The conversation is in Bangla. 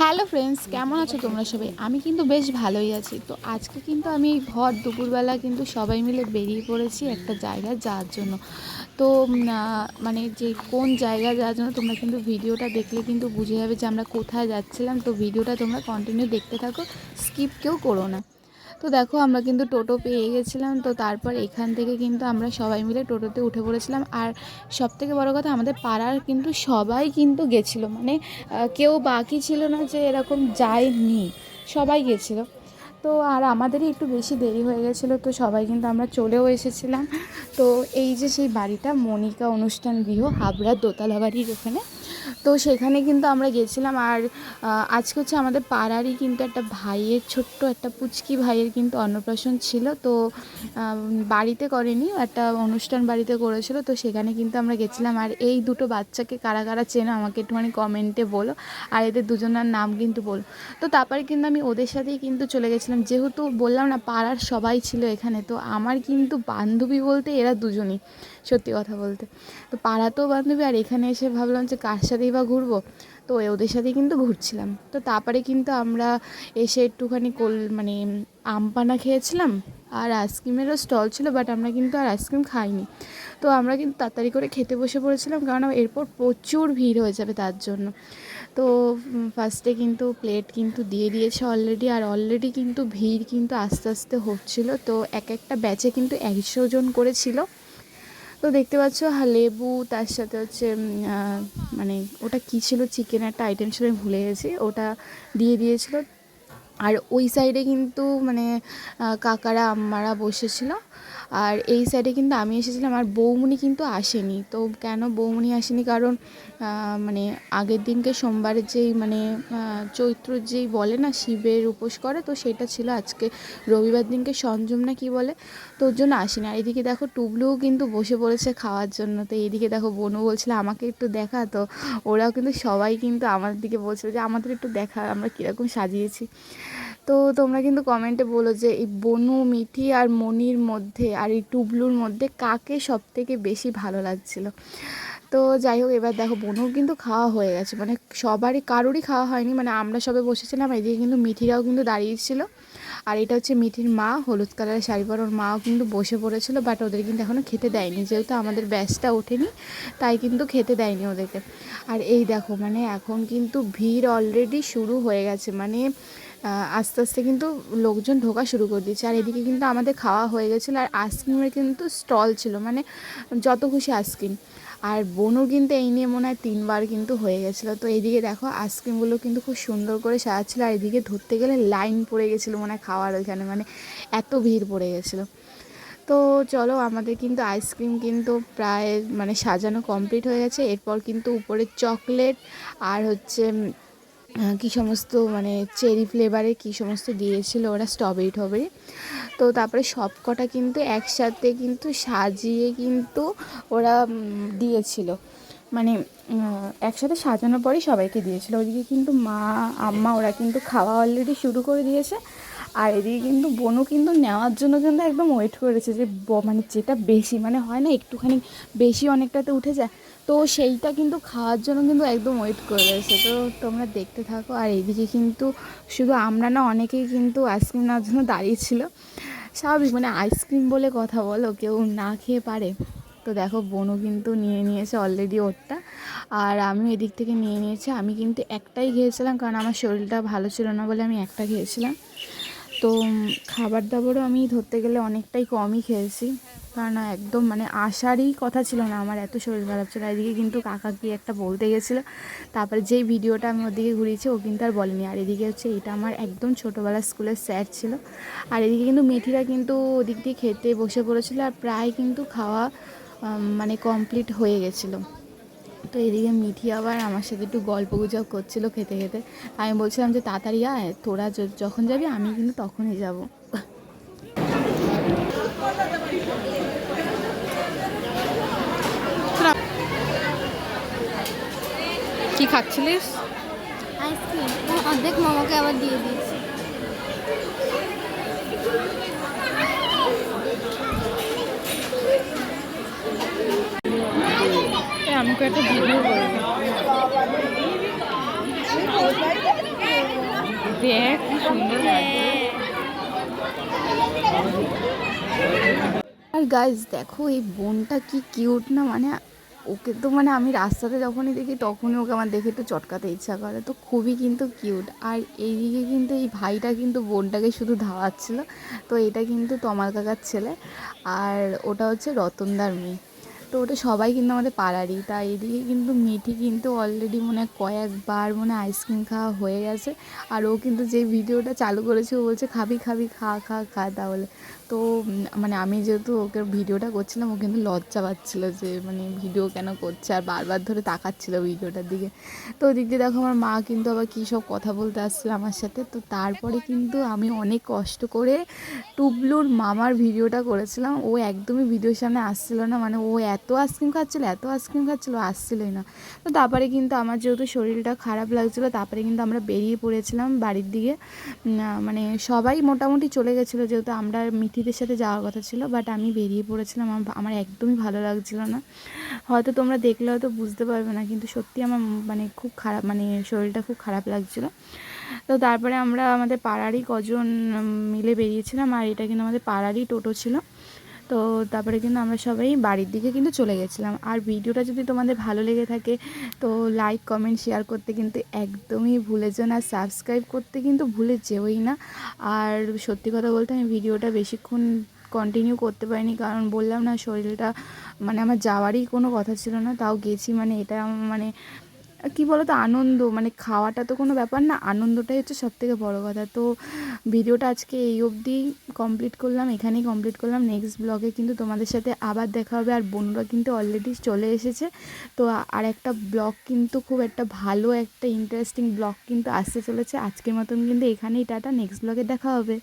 হ্যালো ফ্রেন্ডস, কেমন আছো তোমরা সবাই? আমি কিন্তু বেশ ভালোই আছি। তো আজকে কিন্তু আমি এই ভর দুপুরবেলা কিন্তু সবাই মিলে বেরিয়ে পড়েছি একটা জায়গায় যাওয়ার জন্য। তো মানে যে কোন জায়গায় যাওয়ার জন্য তোমরা কিন্তু ভিডিওটা দেখলে কিন্তু বুঝে যাবে যে আমরা কোথায় যাচ্ছিলাম। তো ভিডিওটা তোমরা কন্টিনিউ দেখতে থাকো, স্কিপ কেউ করো না। তো দেখো আমরা কিন্তু টোটো পেয়ে গেছিলাম। তো তারপর এখান থেকে কিন্তু আমরা সবাই মিলে টোটোতে উঠে পড়েছিলাম। আর সবথেকে বড় কথা, আমাদের পাড়ার কিন্তু সবাই কিন্তু গেছিলো, মানে কেউ বাকি ছিল না যে এরকম যায়নি, সবাই গেছিলো। তো আর আমাদেরই একটু বেশি দেরি হয়ে গেছিলো, তো সবাই কিন্তু আমরা চলেও এসেছিলাম। তো এই যে সেই বাড়িটা, মনিকা অনুষ্ঠান গৃহ, হাবড়ার দোতলা বাড়ির ওখানে। তো সেখানে কিন্তু আমরা গেছিলাম। আর আজকে হচ্ছে আমাদের পাড়ারই কিন্তু একটা ভাইয়ের, ছোট্ট একটা পুচকি ভাইয়ের কিন্তু অন্নপ্রাশন ছিল। তো বাড়িতে করেনি, একটা অনুষ্ঠান বাড়িতে করেছিল। তো সেখানে কিন্তু আমরা গেছিলাম। আর এই দুটো বাচ্চাকে কারা কারা চেনো আমাকে একটুখানি কমেন্টে বলো, আর এদের দুজনের নাম কিন্তু বলো। তো তারপরে কিন্তু আমি ওদের সাথেই কিন্তু চলে গেছিলাম, যেহেতু বললাম না পাড়ার সবাই ছিল এখানে। তো আমার কিন্তু বান্ধবী বলতে এরা দুজনই, সত্যি কথা বলতে। তো পাড়াতেও বান্ধবী, আর এখানে এসে ভাবলাম যে কার সাথেই বা ঘুরবো, তো ওদের সাথেই কিন্তু ঘুরছিলাম। তো তারপরে কিন্তু আমরা এসে একটুখানি মানে আমপানা খেয়েছিলাম। আর আইসক্রিমেরও স্টল ছিল, বাট আমরা কিন্তু আর আইসক্রিম খাইনি। তো আমরা কিন্তু তাড়াতাড়ি করে খেতে বসে পড়েছিলাম, কারণ এরপর প্রচুর ভিড় হয়ে যাবে তার জন্য। তো ফার্স্টে কিন্তু প্লেট কিন্তু দিয়ে দিয়েছে অলরেডি, আর অলরেডি কিন্তু ভিড় কিন্তু আস্তে আস্তে হচ্ছিলো। তো এক একটা ব্যাচে কিন্তু 100 জন করেছিল। তো দেখতে পাচ্ছ লেবু, তার সাথে হচ্ছে মানে ওটা কী ছিল, চিকেন একটা আইটেম ছিল, আমি ভুলে গেছি, ওটা দিয়ে দিয়েছিলো। আর ওই সাইডে কিন্তু মানে কাকারা আম্মারা বসেছিল। আর এই সাইডে কিন্তু আমি এসেছিলাম। আর বৌমনি কিন্তু আসেনি। তো কেন বৌমনি আসেনি, কারণ মানে আগের দিনকে সোমবারের যেই মানে চৈত্র যেই বলে না শিবের উপোস করে, তো সেটা ছিল আজকে রবিবার দিনকে সংযম না কি বলে, তো ওর জন্য আসেনি। আর এদিকে দেখো টুবলুও কিন্তু বসে পড়েছে খাওয়ার জন্য। তো এইদিকে দেখো বনু বলছিল আমাকে একটু দেখা, তো ওরাও কিন্তু সবাই কিন্তু আমাদের দিকে বলছিল যে আমাদের একটু দেখা আমরা কীরকম সাজিয়েছি। তো তোমরা কিন্তু কমেন্টে বলো যে এই বনু, মিঠি আর মনির মধ্যে আর এই টুবলুর মধ্যে কাকে সবথেকে বেশি ভালো লাগছিলো। তো যাই হোক, এবার দেখো বনুর কিন্তু খাওয়া হয়ে গেছে, মানে সবারই কারোরই খাওয়া হয়নি, মানে আমরা সবে বসেছিলাম। এদিকে কিন্তু মিঠিরাও কিন্তু দাঁড়িয়েছিল। আর এটা হচ্ছে মিঠির মা, হলুদ কালারের শাড়ি পরা ওর মাও কিন্তু বসে পড়েছিল, বাট ওদের কিন্তু এখনও খেতে দেয়নি, যেহেতু আমাদের ব্যাচটা ওঠেনি তাই কিন্তু খেতে দেয়নি ওদেরকে। আর এই দেখো মানে এখন কিন্তু ভিড় অলরেডি শুরু হয়ে গেছে, মানে আস্তে আস্তে কিন্তু লোকজন ঢোকা শুরু করে দিয়েছে। আর এদিকে কিন্তু আমাদের খাওয়া হয়ে গেছিলো, আর আইসক্রিমের কিন্তু স্টল ছিল, মানে যত খুশি আইসক্রিম। আর বনুর কিন্তু এই নিয়ে মনে হয় 3বার কিন্তু হয়ে গেছিলো। তো এইদিকে দেখো আইসক্রিমগুলো কিন্তু খুব সুন্দর করে সাজাচ্ছিলো। আর এদিকে ধরতে গেলে লাইন পড়ে গেছিলো মনে হয় খাওয়ার ওইখানে, মানে এত ভিড় পড়ে গেছিলো। তো চলো, আমাদের কিন্তু আইসক্রিম কিন্তু প্রায় মানে সাজানো কমপ্লিট হয়ে গেছে। এরপর কিন্তু উপরে চকলেট আর হচ্ছে কী সমস্ত মানে চেরি ফ্লেভারে কী সমস্ত দিয়েছিল ওরা, স্ট্রবেরি টবেরি। তো তারপরে সব কটা কিন্তু একসাথে কিন্তু সাজিয়ে কিন্তু ওরা দিয়েছিল, মানে একসাথে সাজানোর পরেই সবাইকে দিয়েছিল। ওইদিকে কিন্তু মা, আম্মা ওরা কিন্তু খাওয়া অলরেডি শুরু করে দিয়েছে। আর এদিকে কিন্তু বনু কিন্তু নেওয়ার জন্য কিন্তু একদম ওয়েট করেছে, যে মানে যেটা বেশি মানে হয় না একটুখানি বেশি অনেকটাতে উঠে যায়, তো সেইটা কিন্তু খাওয়ার জন্য কিন্তু একদম ওয়েট করে রয়েছে। তো তোমরা দেখতে থাকো। আর এইদিকে কিন্তু শুধু আমরা না, অনেকেই কিন্তু আইসক্রিম নেওয়ার জন্য দাঁড়িয়েছিল। স্বাভাবিক, মানে আইসক্রিম বলে কথা বলো, কেউ না খেয়ে পারে। তো দেখো বনু কিন্তু নিয়ে নিয়েছে অলরেডি ওরটা, আর আমি এদিক থেকে নিয়ে নিয়েছি। আমি কিন্তু একটাই খেয়েছিলাম, কারণ আমার শরীরটা ভালো ছিল না বলে আমি একটা খেয়েছিলাম। তো খাবার দাবারও আমি ধরতে গেলে অনেকটাই কমই খেয়েছি, কারণ একদম মানে আসারই কথা ছিল না, আমার এত শরীর খারাপ ছিল। এদিকে কিন্তু কাকা কি একটা বলতে গেছিলো, তারপরে যেই ভিডিওটা আমি ওদিকে ঘুরিয়েছি ও কিন্তু আর বলেনি। আর এদিকে হচ্ছে এটা আমার একদম ছোটোবেলার স্কুলের স্যার ছিল। আর এদিকে কিন্তু মেথিরা কিন্তু ওদিক দিয়ে খেতে বসে পড়েছিল, আর প্রায় কিন্তু খাওয়া মানে কমপ্লিট হয়ে গেছিলো। তো এদিকে মিঠি আবার আমার সাথে একটু গল্প গুজব করছিলো খেতে খেতে। আমি বলছিলাম যে তাড়াতাড়ি আয়, তোরা যখন যাবি আমি কিন্তু তখনই যাব। কি খাচ্ছিলিস? আইসক্রিম। অর্ধেক মামাকে আবার দিয়ে দিয়েছি। আমি একটা ভিডিও করবো। দেখ কি সুন্দর লাগছে। আর গাইজ দেখো এই বোনটা কি কিউট না, মানে ওকে তো মানে আমি রাস্তাতে যখনই দেখি তখনই ওকে আমার দেখে একটু চটকাতে ইচ্ছা করে, তো খুবই কিন্তু কিউট। আর এইদিকে কিন্তু এই ভাইটা কিন্তু বোনটাকে শুধু ধাওয়াচ্ছিল। তো এটা কিন্তু তমাল কাকার ছেলে, আর ওটা হচ্ছে রতনদার মেয়ে। তো ওটা সবাই কিন্তু আমাদের পাড়ারই। তা এদিকে কিন্তু মিঠি কিন্তু অলরেডি মনে হয় কয়েকবার মনে হয় আইসক্রিম খাওয়া হয়ে গেছে। আর ও কিন্তু যে ভিডিওটা চালু করেছে ও বলছে খাবি খাবি খা খা খা তাহলে। তো মানে আমি যেহেতু ওকে ভিডিওটা করছিলাম, ও কিন্তু লজ্জা পাচ্ছিল যে মানে ভিডিও কেন করছে, আর বারবার ধরে তাকাচ্ছিল ভিডিওটার দিকে। তো ওদিক দিয়ে দেখো আমার মা কিন্তু আবার কী সব কথা বলতে আসছিল আমার সাথে। তো তারপরে কিন্তু আমি অনেক কষ্ট করে টুবলুর মামার ভিডিওটা করেছিলাম। ও একদমই ভিডিওর সামনে আসছিল না, মানে ও এত আইসক্রিম খাচ্ছিলো আসছিলই না। তো তারপরে কিন্তু আমার যেহেতু শরীরটা খারাপ লাগছিলো, তারপরে কিন্তু আমরা বেরিয়ে পড়েছিলাম বাড়ির দিকে। মানে সবাই মোটামুটি চলে গেছিলো, যেহেতু আমরা মিঠিদের সাথে যাওয়ার কথা ছিল, বাট আমি বেরিয়ে পড়েছিলাম। আমার একদমই ভালো লাগছিলো না। হয়তো তোমরা দেখলে হয়তো বুঝতে পারবে না, কিন্তু সত্যি আমার মানে খুব খারাপ, মানে শরীরটা খুব খারাপ লাগছিলো। তো তারপরে আমরা আমাদের পাড়ারই কজন মিলে বেরিয়েছিলাম, আর এটা কিন্তু আমাদের পাড়ারই টোটো ছিল। তো তারপরে কিন্তু আমরা সবাই বাড়ির দিকে কিন্তু চলে গেছিলাম। আর ভিডিওটা যদি তোমাদের ভালো লেগে থাকে তো লাইক কমেন্ট শেয়ার করতে কিন্তু একদমই ভুলে যেও না, সাবস্ক্রাইব করতে কিন্তু ভুলে যেওই না। আর সত্যি কথা বলতে আমি ভিডিওটা বেশিক্ষণ কন্টিনিউ করতে পারিনি, কারণ বললাম না শরীরটা মানে আমার যাওয়ারই কোনো কথা ছিল না, তাও গেছি। মানে এটা মানে কী বলো তো, আনন্দ, মানে খাওয়াটা তো কোনো ব্যাপার না, আনন্দটাই হচ্ছে সবথেকে বড় কথা। তো ভিডিওটা আজকে এই অবধি কমপ্লিট করলাম, এখানেই কমপ্লিট করলাম। নেক্সট ব্লগে কিন্তু তোমাদের সাথে আবার দেখা হবে। আর বন্ধুরা কিন্তু অলরেডি চলে এসেছে। তো আর একটা ব্লগ কিন্তু খুব একটা ভালো একটা ইন্টারেস্টিং ব্লগ কিন্তু আসতে চলেছে। আজকের মতন কিন্তু এখানেই টাটা, নেক্সট ব্লগে দেখা হবে।